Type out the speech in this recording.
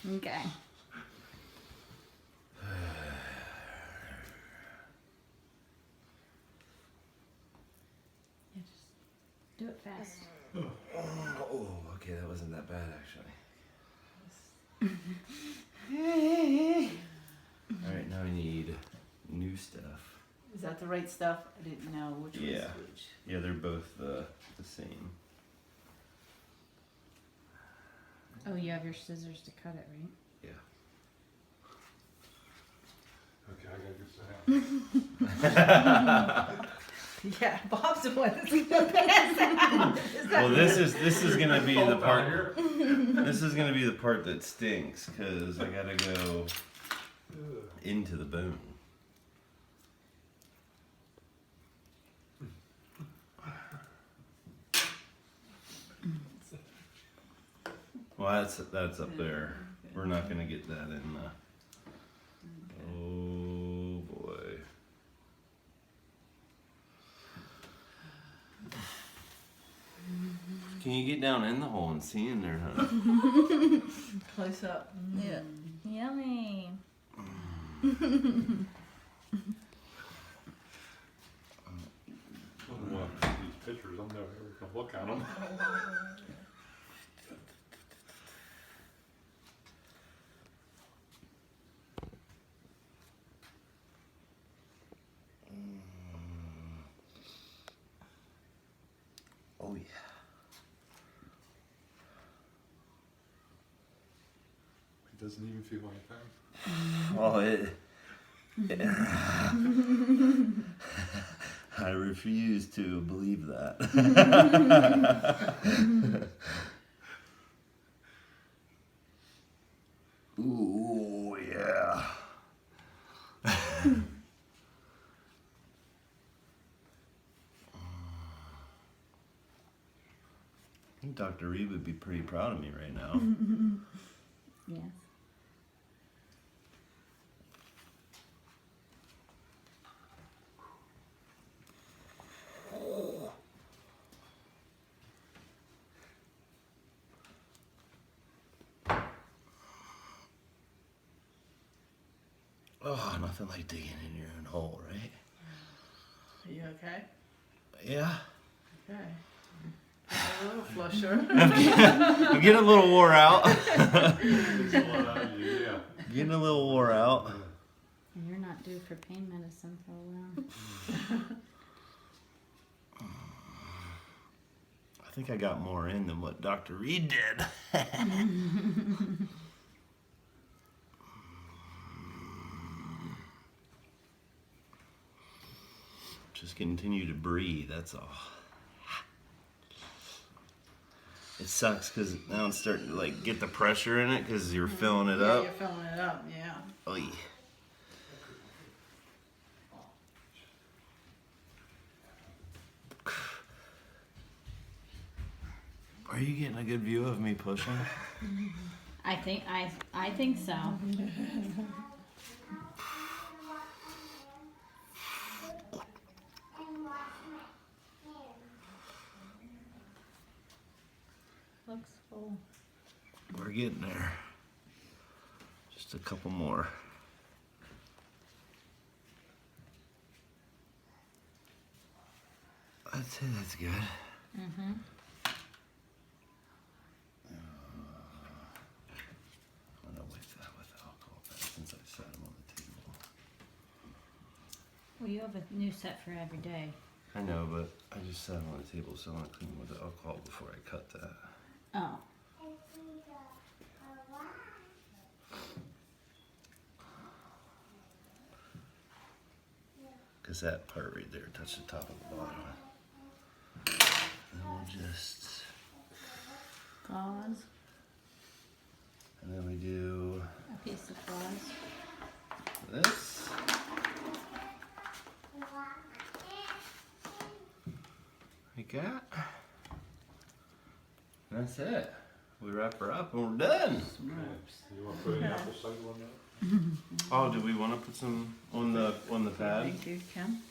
Okay. Yeah, just do it fast. Oh, okay, that wasn't that bad actually. Alright, now I need new stuff. Is that the right stuff? I didn't know which Yeah. was which. Yeah, they're both the same. Oh, you have your scissors to cut it, right? Yeah. Okay, I gotta get some. Yeah, Bob's the one that's gonna pass out. Well, this is gonna be the part. This is gonna be the part that stinks because I gotta go into the bone. Well, that's up there. We're not gonna get that in the. Oh boy. Can you get down in the hole and see in there, huh? Close up. Yeah. Yummy. Well, these pictures, I'm never ever gonna look at them. Oh yeah. It doesn't even feel like that. Oh, I refuse to believe that. Ooh, yeah. I think Dr. Reed would be pretty proud of me right now. Yes. Oh, nothing like digging in your own hole, right? Are you okay? Yeah. Okay. A little flusher. I'm getting a little wore out. It's a lot out of you, yeah. Getting a little wore out. And you're not due for pain medicine for a while. I think I got more in than what Dr. Reed did. Just continue to breathe, that's all. It sucks because now it's starting to like get the pressure in it because you're filling it Yeah, up. you're filling it up, yeah. Oy. Are you getting a good view of me pushing? I think so. Looks full. We're getting there. Just a couple more. I'd say that's good. Mm-hmm. I'm gonna whip that with alcohol back since I set them on the table. Well, you have a new set for every day. I know, but I just set them on the table, so I want to clean them with the alcohol before I cut that. Oh. Because that part right there touched the top of the bottom. And then we'll just, Gauze. and then we do A piece of gauze. this. Like that. That's it. We wrap her up and we're done. You wanna put an apple cider on that? Oh, do we want to put some on the pad? Thank you, Kim.